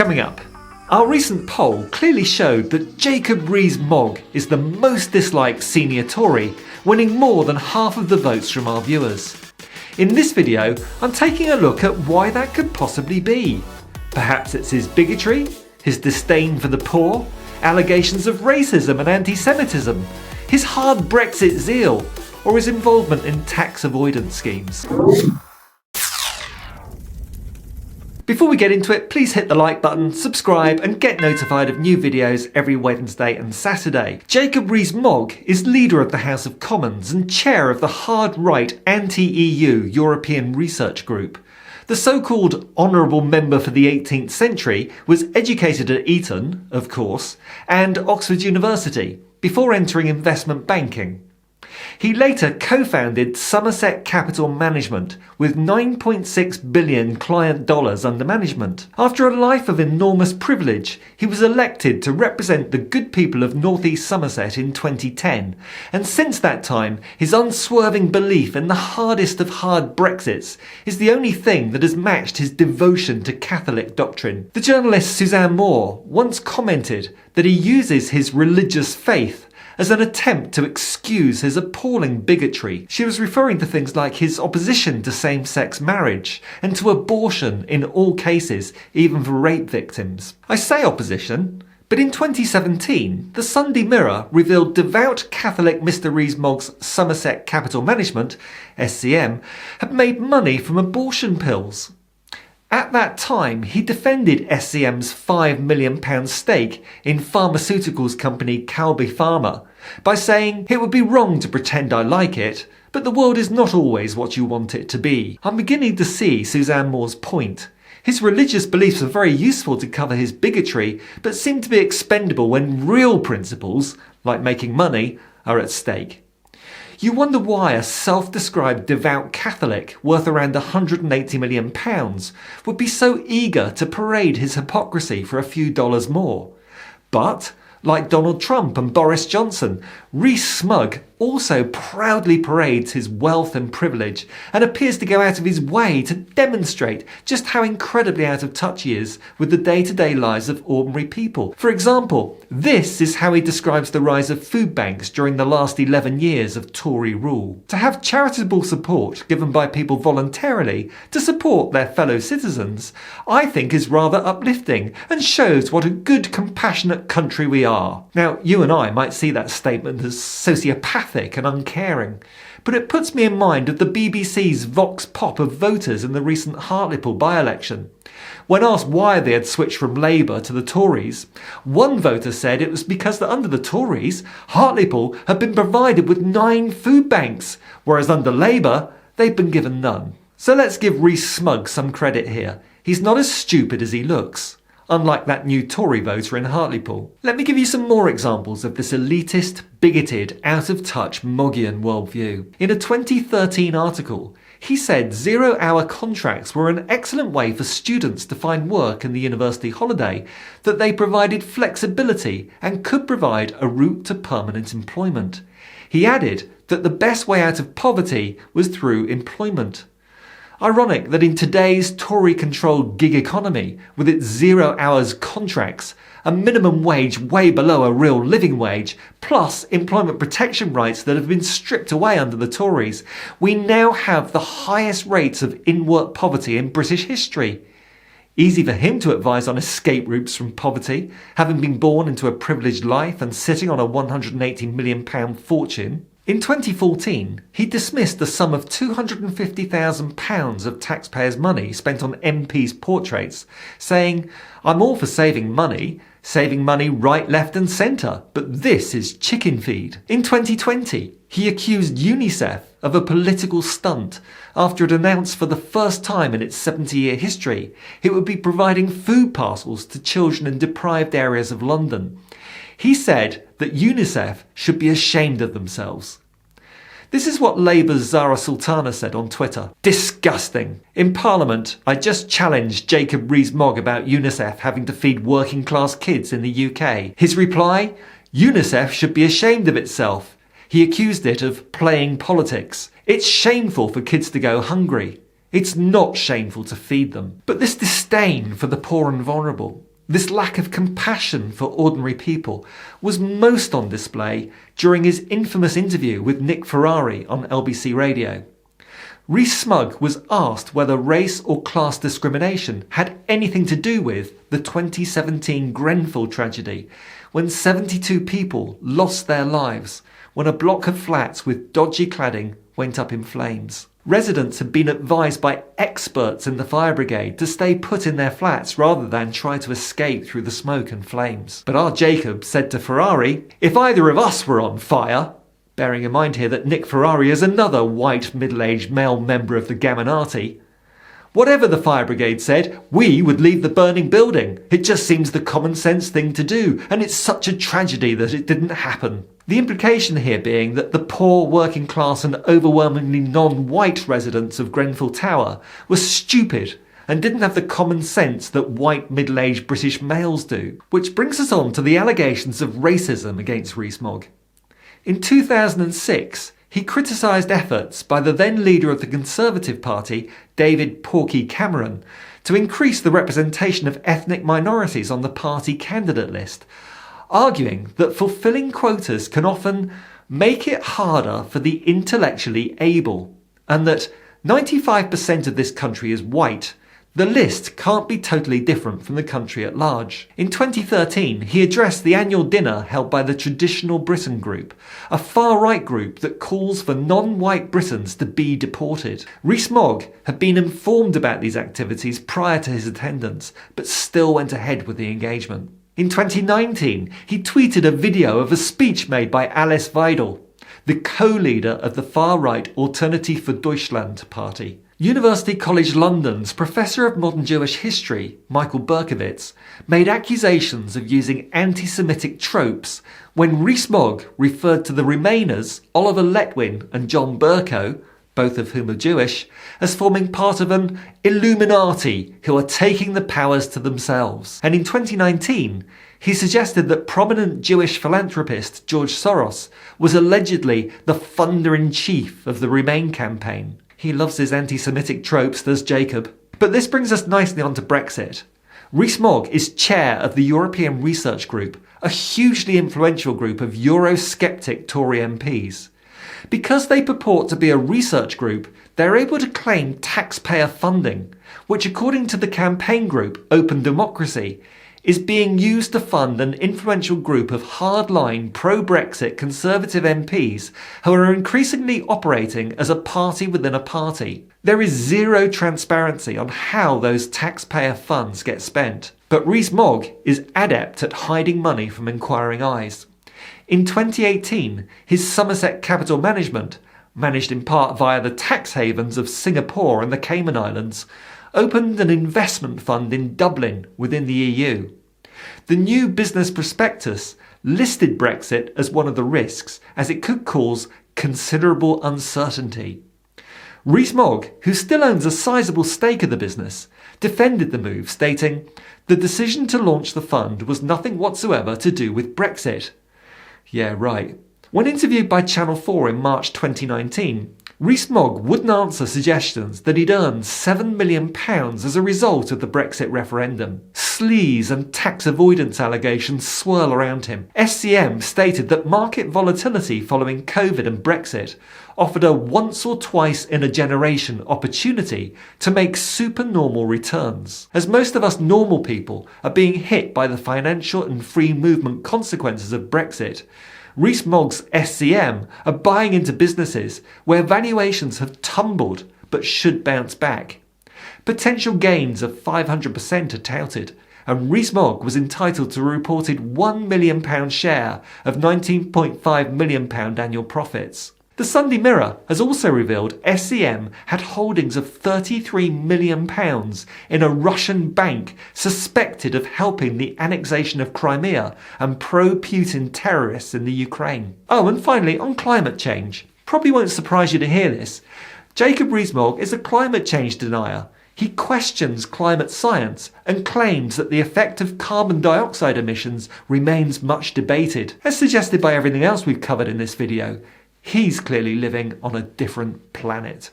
Coming up, our recent poll clearly showed that Jacob Rees-Mogg is the most disliked senior Tory, winning more than half of the votes from our viewers. In this video, I'm taking a look at why that could possibly be. Perhaps it's his bigotry, his disdain for the poor, allegations of racism and anti-Semitism, his hard Brexit zeal, or his involvement in tax avoidance schemes. Before we get into it, please hit the like button, subscribe and get notified of new videos every Wednesday and Saturday. Jacob Rees-Mogg is leader of the House of Commons and chair of the hard-right anti-EU European Research Group. The so-called honourable member for the 18th century was educated at Eton, of course, and Oxford University, before entering investment banking. He later co-founded Somerset Capital Management with $9.6 billion client dollars under management. After a life of enormous privilege, he was elected to represent the good people of North East Somerset in 2010, and since that time his unswerving belief in the hardest of hard Brexits is the only thing that has matched his devotion to Catholic doctrine. The journalist Suzanne Moore once commented that he uses his religious faith as an attempt to excuse his appalling bigotry. She was referring to things like his opposition to same-sex marriage and to abortion in all cases, even for rape victims. I say opposition, but in 2017, the Sunday Mirror revealed devout Catholic Mr. Rees-Mogg's Somerset Capital Management, SCM, had made money from abortion pills. At that time, he defended SCM's £5 million stake in pharmaceuticals company Calby Pharma by saying, "It would be wrong to pretend I like it, but the world is not always what you want it to be." I'm beginning to see Suzanne Moore's point. His religious beliefs are very useful to cover his bigotry, but seem to be expendable when real principles, like making money, are at stake. You wonder why a self-described devout Catholic worth around £180 million would be so eager to parade his hypocrisy for a few dollars more. But, like Donald Trump and Boris Johnson, Rees-Smug also proudly parades his wealth and privilege and appears to go out of his way to demonstrate just how incredibly out of touch he is with the day-to-day lives of ordinary people. For example, this is how he describes the rise of food banks during the last 11 years of Tory rule. To have charitable support given by people voluntarily to support their fellow citizens, I think is rather uplifting and shows what a good, compassionate country we are. Now, you and I might see that statement as sociopathic and uncaring, but it puts me in mind of the BBC's vox pop of voters in the recent Hartlepool by-election. When asked why they had switched from Labour to the Tories, one voter said it was because that under the Tories, Hartlepool had been provided with 9 food banks, whereas under Labour, they'd been given none. So let's give Rees-Smug some credit here. He's not as stupid as he looks, unlike that new Tory voter in Hartlepool. Let me give you some more examples of this elitist, bigoted, out-of-touch Moggian worldview. In a 2013 article, he said 0-hour contracts were an excellent way for students to find work in the university holiday, that they provided flexibility and could provide a route to permanent employment. He added that the best way out of poverty was through employment. Ironic that in today's Tory-controlled gig economy, with its 0 hours contracts, a minimum wage way below a real living wage, plus employment protection rights that have been stripped away under the Tories, we now have the highest rates of in-work poverty in British history. Easy for him to advise on escape routes from poverty, having been born into a privileged life and sitting on a £180 million fortune. In 2014, he dismissed the sum of £250,000 of taxpayers' money spent on MPs' portraits, saying, "I'm all for saving money right, left and centre, but this is chicken feed." In 2020, he accused UNICEF of a political stunt after it announced for the first time in its 70-year history it would be providing food parcels to children in deprived areas of London. He said that UNICEF should be ashamed of themselves. This is what Labour's Zara Sultana said on Twitter. Disgusting. In Parliament, I just challenged Jacob Rees-Mogg about UNICEF having to feed working class kids in the UK. His reply? UNICEF should be ashamed of itself. He accused it of playing politics. It's shameful for kids to go hungry. It's not shameful to feed them. But this disdain for the poor and vulnerable, This lack of compassion for ordinary people was most on display during his infamous interview with Nick Ferrari on LBC Radio. Rees-Mogg was asked whether race or class discrimination had anything to do with the 2017 Grenfell tragedy, when 72 people lost their lives when a block of flats with dodgy cladding went up in flames. Residents had been advised by experts in the fire brigade to stay put in their flats rather than try to escape through the smoke and flames. But our Jacob said to Ferrari, "If either of us were on fire," bearing in mind here that Nick Ferrari is another white middle-aged male member of the Gaminati, "whatever the fire brigade said, we would leave the burning building. It just seems the common sense thing to do, and it's such a tragedy that it didn't happen." The implication here being that the poor, working class and overwhelmingly non-white residents of Grenfell Tower were stupid and didn't have the common sense that white middle-aged British males do. Which brings us on to the allegations of racism against Rees-Mogg. In 2006, he criticised efforts by the then leader of the Conservative Party, David Porky Cameron, to increase the representation of ethnic minorities on the party candidate list, arguing that fulfilling quotas can often make it harder for the intellectually able, and that 95% of this country is white. The list can't be totally different from the country at large. In 2013, he addressed the annual dinner held by the Traditional Britain Group, a far-right group that calls for non-white Britons to be deported. Rees-Mogg had been informed about these activities prior to his attendance, but still went ahead with the engagement. In 2019, he tweeted a video of a speech made by Alice Weidel, the co-leader of the far-right Alternative für Deutschland party. University College London's Professor of Modern Jewish History, Michael Berkowitz, made accusations of using anti-Semitic tropes when Rees-Mogg referred to the Remainers, Oliver Letwin and John Bercow, both of whom are Jewish, as forming part of an Illuminati who are taking the powers to themselves. And in 2019, he suggested that prominent Jewish philanthropist George Soros was allegedly the funder-in-chief of the Remain campaign. He loves his anti-Semitic tropes, does Jacob. But this brings us nicely on to Brexit. Rees-Mogg is chair of the European Research Group, a hugely influential group of Eurosceptic Tory MPs. Because they purport to be a research group, they're able to claim taxpayer funding, which according to the campaign group Open Democracy, is being used to fund an influential group of hardline pro-Brexit Conservative MPs who are increasingly operating as a party within a party. There is zero transparency on how those taxpayer funds get spent, but Rees-Mogg is adept at hiding money from inquiring eyes. In 2018, his Somerset Capital Management, managed in part via the tax havens of Singapore and the Cayman Islands, opened an investment fund in Dublin within the EU. The new business prospectus listed Brexit as one of the risks, as it could cause considerable uncertainty. Rees-Mogg, who still owns a sizable stake of the business, defended the move, stating, "The decision to launch the fund was nothing whatsoever to do with Brexit." Yeah, right. When interviewed by Channel 4 in March 2019, Rees-Mogg wouldn't answer suggestions that he'd earned £7 million as a result of the Brexit referendum. Sleaze and tax avoidance allegations swirl around him. SCM stated that market volatility following COVID and Brexit offered a once or twice in a generation opportunity to make supernormal returns. As most of us normal people are being hit by the financial and free movement consequences of Brexit, Rees-Mogg's SCM are buying into businesses where valuations have tumbled but should bounce back. Potential gains of 500% are touted, and Rees-Mogg was entitled to a reported £1 million share of £19.5 million annual profits. The Sunday Mirror has also revealed SCM had holdings of £33 million in a Russian bank suspected of helping the annexation of Crimea and pro-Putin terrorists in the Ukraine. Oh, and finally, on climate change. Probably won't surprise you to hear this. Jacob Rees-Mogg is a climate change denier. He questions climate science and claims that the effect of carbon dioxide emissions remains much debated. As suggested by everything else we've covered in this video, he's clearly living on a different planet.